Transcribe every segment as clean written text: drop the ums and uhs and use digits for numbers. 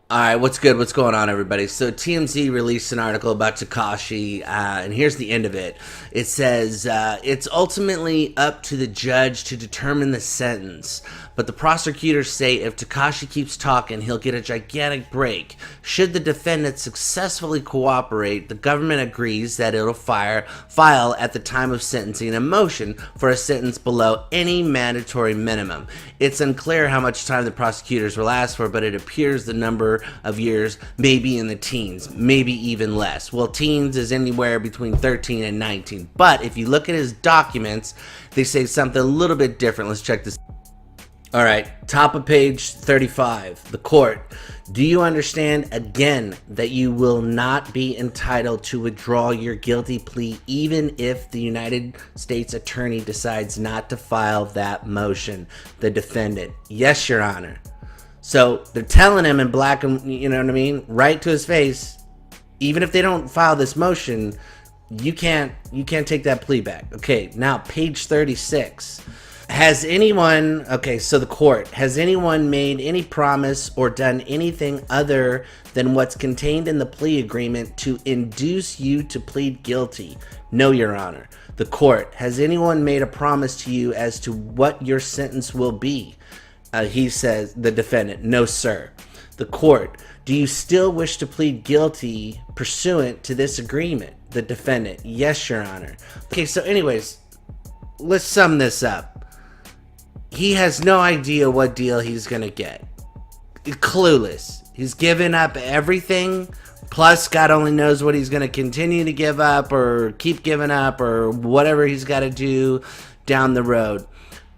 All right, what's good? What's going on, everybody? So TMZ released an article about Tekashi, and here's the end of it. It says it's ultimately up to the judge to determine the sentence, but the prosecutors say if Tekashi keeps talking, he'll get a gigantic break. Should the defendant successfully cooperate, the government agrees that it'll file at the time of sentencing a motion for a sentence below any mandatory minimum. It's unclear how much time the prosecutors will ask for, but it appears the number of years maybe in the teens, maybe even less. Well, teens is anywhere between 13 and 19, but if you look at his documents, they say something a little bit different. Let's check this. All right, top of page 35. The court: do you understand again that you will not be entitled to withdraw your guilty plea even if the United States attorney decides not to file that motion? The defendant: yes, Your Honor. So they're telling him in black and, you know what I mean, right to his face, even if they don't file this motion, you can't take that plea back. Okay, now page 36. Has anyone made any promise or done anything other than what's contained in the plea agreement to induce you to plead guilty? No, Your Honor. The court: has anyone made a promise to you as to what your sentence will be? He says, the defendant: no, sir. The court: do you still wish to plead guilty pursuant to this agreement? The defendant: yes, Your Honor. Okay, so anyways, let's sum this up. He has no idea what deal he's gonna get. Clueless. He's given up everything. Plus, God only knows what he's gonna continue to give up or keep giving up or whatever he's got to do down the road.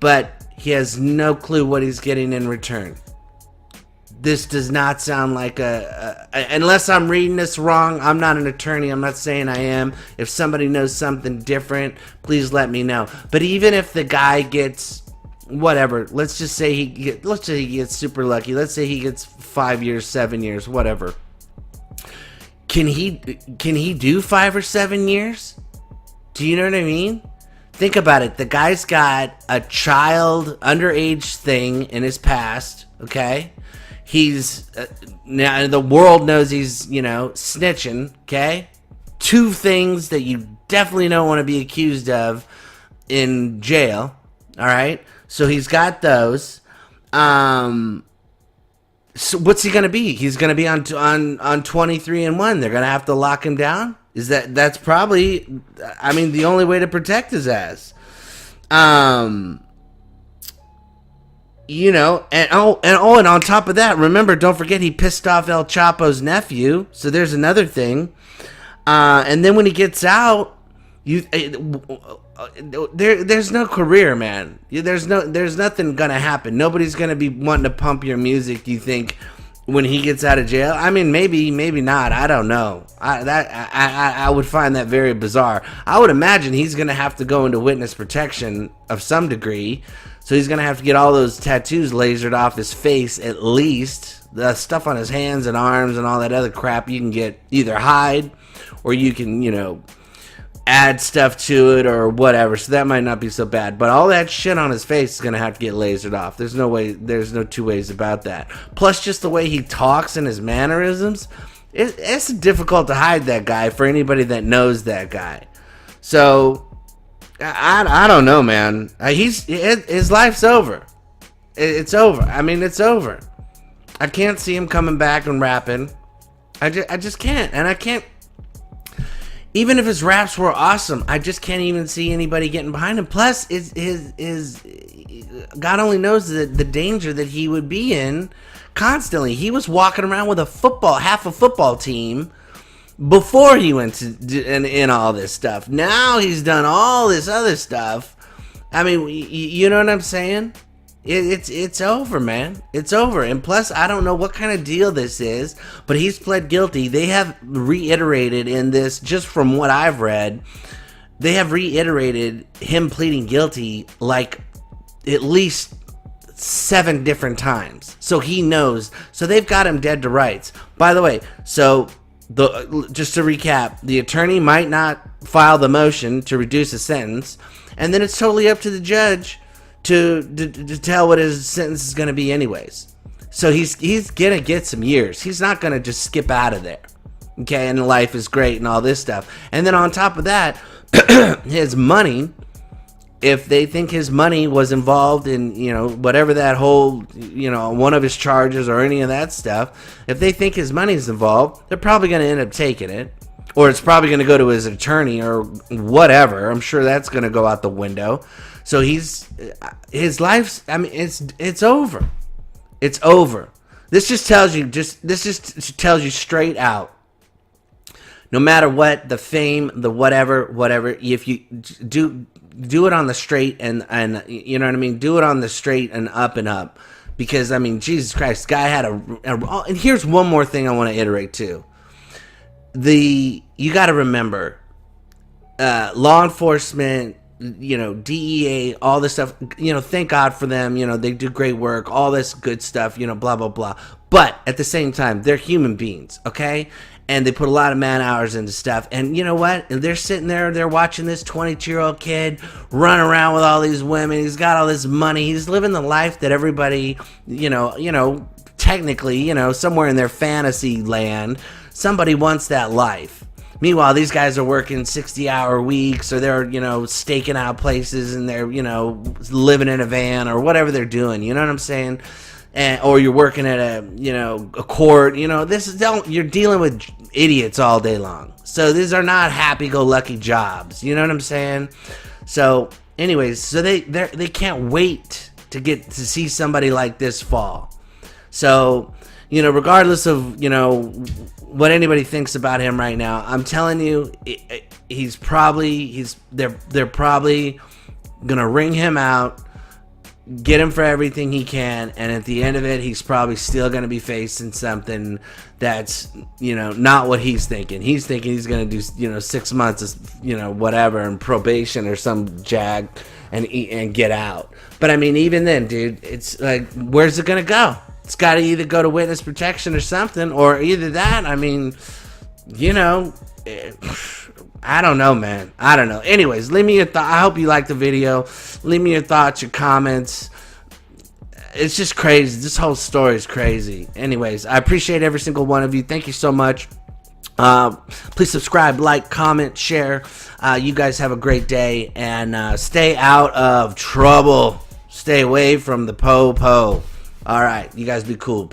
But he has no clue what he's getting in return. This does not sound like unless I'm reading this wrong. I'm not an attorney. I'm not saying I am. If somebody knows something different, please let me know. But even if the guy gets whatever, let's say he gets super lucky. Let's say he gets 5 years, 7 years, whatever. Can he do 5 or 7 years? Do you know what I mean? Think about it. The guy's got a child underage thing in his past, okay? He's now the world knows he's, snitching, okay? 2 things that you definitely don't want to be accused of in jail, all right? So he's got those. So what's he going to be? He's going to be on 23-1. They're going to have to lock him down? That's probably, the only way to protect his ass. And on top of that, remember, don't forget he pissed off El Chapo's nephew. So there's another thing. And then when he gets out, there's no career, man. There's nothing gonna happen. Nobody's gonna be wanting to pump your music, you think, when he gets out of jail. Maybe not. I don't know. I would find that very bizarre. I would imagine he's gonna have to go into witness protection of some degree. So he's gonna have to get all those tattoos lasered off his face, at least. The stuff on his hands and arms and all that other crap you can get either hide or you can, add stuff to it or whatever. So that might not be so bad. But all that shit on his face is going to have to get lasered off. There's no two ways about that. Plus, just the way he talks and his mannerisms, it's difficult to hide that guy for anybody that knows that guy. So, I don't know, man. His life's over. It's over. It's over. I can't see him coming back and rapping. I just can't. And I can't. Even if his raps were awesome, I just can't even see anybody getting behind him. Plus, his God only knows the danger that he would be in constantly. He was walking around with half a football team before he went to in all this stuff. Now he's done all this other stuff. You know what I'm saying? It's over, man. It's over. And plus, I don't know what kind of deal this is, but he's pled guilty. They have reiterated in this, just from what I've read, they have reiterated him pleading guilty like at least 7 different times. So he knows. So they've got him dead to rights. By the way, just to recap, the attorney might not file the motion to reduce his sentence, and then it's totally up to the judge to tell what his sentence is going to be anyways. So he's gonna get some years. He's not gonna just skip out of there. Okay, and life is great and all this stuff. And then on top of that, his money, if they think his money was involved in, whatever that whole, one of his charges or any of that stuff, if they think his money's involved, they're probably going to end up taking it. Or it's probably going to go to his attorney or whatever. I'm sure that's going to go out the window. So his life's, it's over. It's over. This just tells you straight out. No matter what, the fame, the whatever, if you do it on the straight and you know what I mean? Do it on the straight and up. Because, Jesus Christ, guy had and here's one more thing I want to iterate too. You got to remember, law enforcement, DEA, all this stuff, thank God for them, they do great work, all this good stuff, blah, blah, blah. But at the same time, they're human beings, okay? And they put a lot of man hours into stuff. And you know what? They're sitting there, they're watching this 22-year-old kid run around with all these women. He's got all this money. He's living the life that everybody, technically, somewhere in their fantasy land, somebody wants that life. Meanwhile, these guys are working 60-hour weeks, or they're, staking out places, and they're, living in a van or whatever they're doing. You know what I'm saying? Or you're working at a court. You're dealing with idiots all day long. So these are not happy-go-lucky jobs. You know what I'm saying? So, anyways, so they can't wait to see somebody like this fall. So, regardless of what anybody thinks about him right now, I'm telling you, they're probably gonna ring him out, get him for everything he can, and at the end of it, he's probably still going to be facing something that's, not what he's thinking. He's thinking he's going to do, 6 months, whatever, and probation or some jag and get out. But, even then, dude, it's like, where's it going to go? It's got to either go to witness protection or something, or either that, I don't know, man. I don't know. Anyways, leave me your thoughts. I hope you liked the video. Leave me your thoughts, your comments. It's just crazy. This whole story is crazy. Anyways, I appreciate every single one of you. Thank you so much. Please subscribe, like, comment, share. You guys have a great day, and stay out of trouble. Stay away from the po-po. All right, you guys be cool.